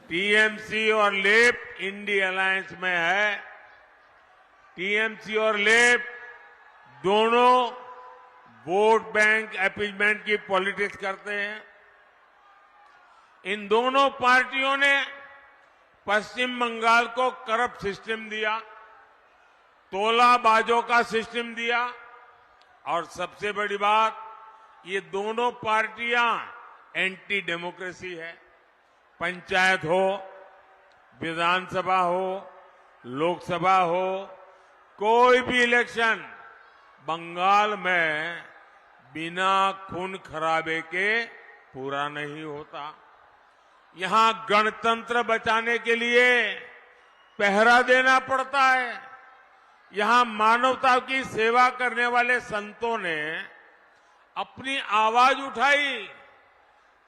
TMC और लेप INDI alliance में है। टीएमसी और लेप दोनों वोट बैंक अपीजमेंट की पॉलिटिक्स करते हैं। इन दोनों पार्टियों ने पश्चिम बंगाल को करप्ट सिस्टम दिया, तोलाबाजों का सिस्टम दिया और सबसे बड़ी बात, ये दोनों पार्टियां एंटी डेमोक्रेसी है। पंचायत हो, विधानसभा हो, लोकसभा हो, कोई भी इलेक्शन बंगाल में बिना खून खराबे के पूरा नहीं होता। यहां गणतंत्र बचाने के लिए पहरा देना पड़ता है। यहां मानवता की सेवा करने वाले संतों ने अपनी आवाज उठाई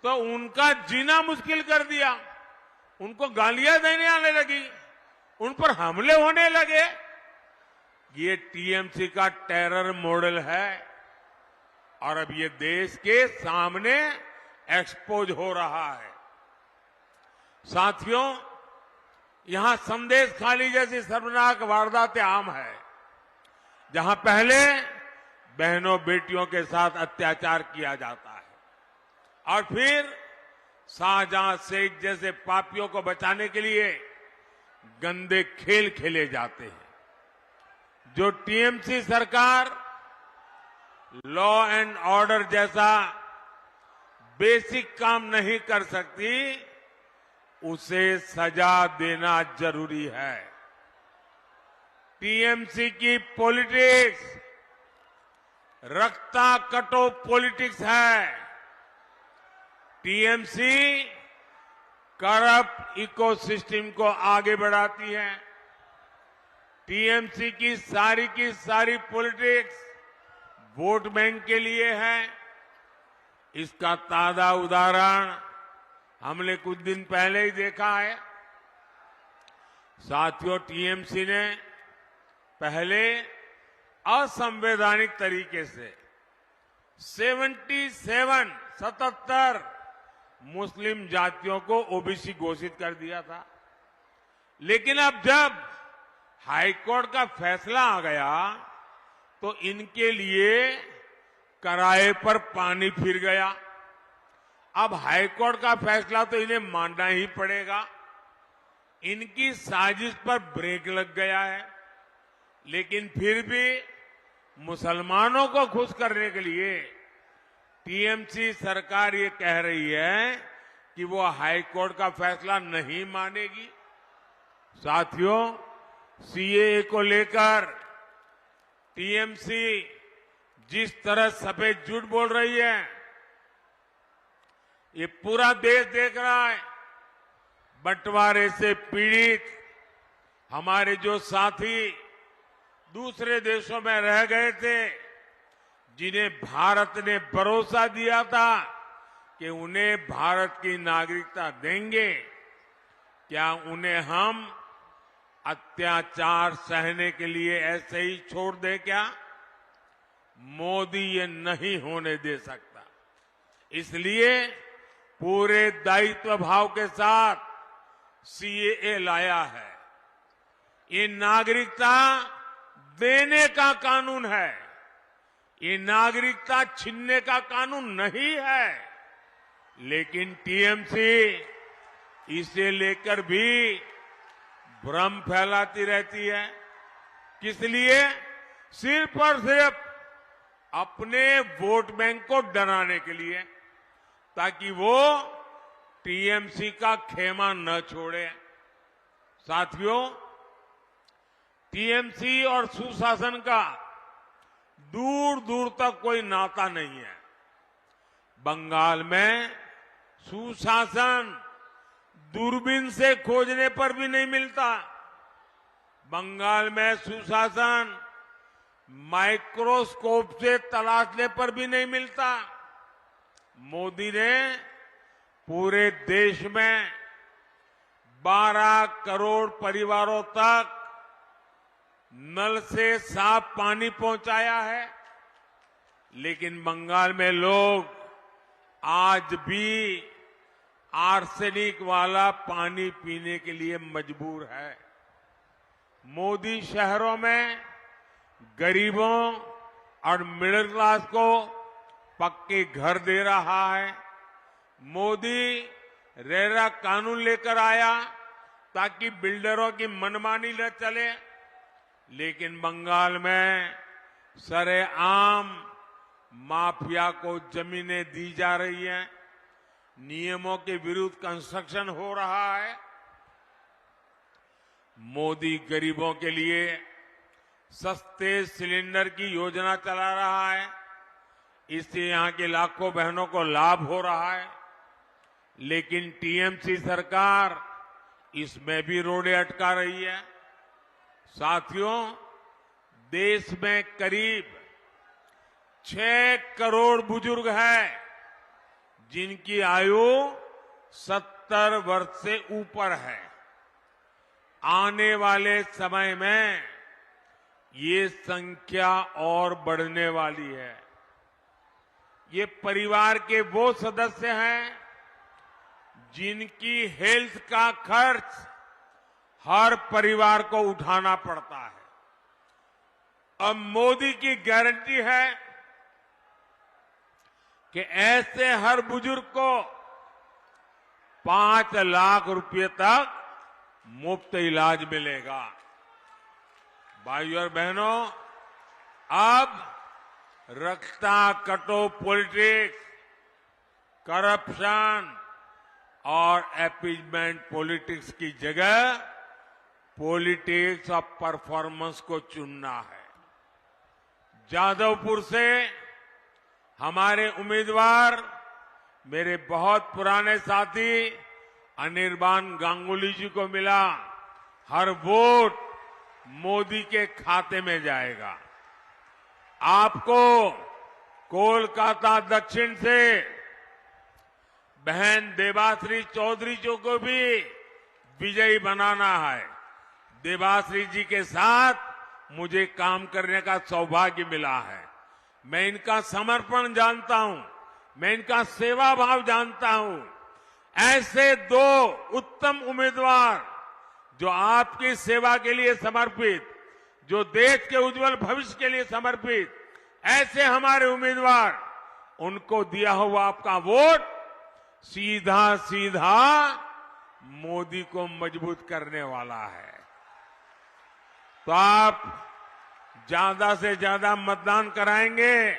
तो उनका जीना मुश्किल कर दिया। उनको गालियां देने आने लगी, उन पर हमले होने लगे। ये टीएमसी का टेरर मॉडल है और अब ये देश के सामने एक्सपोज हो रहा है। साथियों, यहां संदेश खाली जैसी शर्मनाक वारदातें आम है, जहां पहले बहनों बेटियों के साथ अत्याचार किया जाता है और फिर शाहजहां शेख जैसे पापियों को बचाने के लिए गंदे खेल खेले जाते हैं। जो टीएमसी सरकार लॉ एंड ऑर्डर जैसा बेसिक काम नहीं कर सकती, उसे सजा देना जरूरी है। टीएमसी की पॉलिटिक्स रक्ता कटो पॉलिटिक्स है। टीएमसी करप्ट इकोसिस्टम को आगे बढ़ाती है। टीएमसी की सारी पॉलिटिक्स वोट बैंक के लिए है। इसका ताजा उदाहरण हमने कुछ दिन पहले ही देखा है। साथियों, टीएमसी ने पहले असंवैधानिक तरीके से 77 मुस्लिम जातियों को ओबीसी घोषित कर दिया था। लेकिन अब जब हाईकोर्ट का फैसला आ गया तो इनके लिए कराए पर पानी फिर गया। अब हाईकोर्ट का फैसला तो इन्हें मानना ही पड़ेगा। इनकी साजिश पर ब्रेक लग गया है। लेकिन फिर भी मुसलमानों को खुश करने के लिए टीएमसी सरकार ये कह रही है कि वो हाईकोर्ट का फैसला नहीं मानेगी। साथियों, सीएए को लेकर टीएमसी जिस तरह सफेद झूठ बोल रही है, ये पूरा देश देख रहा है। बंटवारे से पीड़ित हमारे जो साथी दूसरे देशों में रह गए थे, जिन्हें भारत ने भरोसा दिया था कि उन्हें भारत की नागरिकता देंगे, क्या उन्हें हम अत्याचार सहने के लिए ऐसे ही छोड़ दें क्या? मोदी ये नहीं होने दे सकता। इसलिए पूरे दायित्व भाव के साथ सीएए लाया है। ये नागरिकता देने का कानून है, ये नागरिकता छीनने का कानून नहीं है। लेकिन टीएमसी इसे लेकर भी भ्रम फैलाती रहती है। किस लिए? सिर्फ और सिर्फ अपने वोट बैंक को डराने के लिए, ताकि वो टीएमसी का खेमा न छोड़े। साथियों, टीएमसी और सुशासन का दूर दूर तक कोई नाता नहीं है। बंगाल में सुशासन दूरबीन से खोजने पर भी नहीं मिलता। बंगाल में सुशासन माइक्रोस्कोप से तलाशने पर भी नहीं मिलता। मोदी ने पूरे देश में 12 करोड़ परिवारों तक नल से साफ पानी पहुंचाया है। लेकिन बंगाल में लोग आज भी आर्सेनिक वाला पानी पीने के लिए मजबूर है। मोदी शहरों में गरीबों और मिडिल क्लास को पक्के घर दे रहा है। मोदी रेरा कानून लेकर आया ताकि बिल्डरों की मनमानी न चले, लेकिन बंगाल में सरेआम माफिया को जमीनें दी जा रही हैं, नियमों के विरुद्ध कंस्ट्रक्शन हो रहा है। मोदी गरीबों के लिए सस्ते सिलेंडर की योजना चला रहा है, इससे यहां के लाखों बहनों को लाभ हो रहा है, लेकिन टीएमसी सरकार इसमें भी रोड़े अटका रही है। साथियों, देश में करीब 6 करोड़ बुजुर्ग हैं जिनकी आयु 70 वर्ष से ऊपर है। आने वाले समय में ये संख्या और बढ़ने वाली है। ये परिवार के वो सदस्य हैं जिनकी हेल्थ का खर्च हर परिवार को उठाना पड़ता है। अब मोदी की गारंटी है कि ऐसे हर बुजुर्ग को 5 लाख रुपए तक मुफ्त इलाज मिलेगा। भाइयों और बहनों, अब रक्ता कटो पॉलिटिक्स, करप्शन और अपीजमेंट पॉलिटिक्स की जगह पॉलिटिक्स ऑफ परफॉर्मेंस को चुनना है। जादवपुर से हमारे उम्मीदवार मेरे बहुत पुराने साथी अनिर्बान गांगुली जी को मिला। हर वोट मोदी के खाते में जाएगा। आपको कोलकाता दक्षिण से बहन देबाश्री चौधरी जी को भी विजयी बनाना है। देबाश्री जी के साथ मुझे काम करने का सौभाग्य मिला है। मैं इनका समर्पण जानता हूं, मैं इनका सेवा भाव जानता हूं। ऐसे 2 उत्तम उम्मीदवार जो आपकी सेवा के लिए समर्पित, जो देश के उज्जवल भविष्य के लिए समर्पित, ऐसे हमारे उम्मीदवार, उनको दिया हुआ आपका वोट सीधा सीधा मोदी को मजबूत करने वाला है। तो आप ज्यादा से ज्यादा मतदान कराएंगे,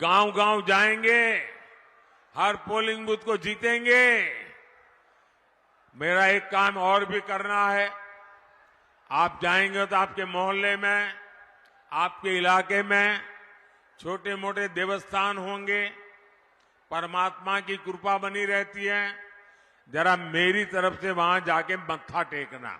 गांव-गांव जाएंगे, हर पोलिंग बूथ को जीतेंगे। मेरा एक काम और भी करना है। आप जाएंगे तो आपके मोहल्ले में, आपके इलाके में छोटे मोटे देवस्थान होंगे, परमात्मा की कृपा बनी रहती है। जरा मेरी तरफ से वहां जाके मत्था टेकना।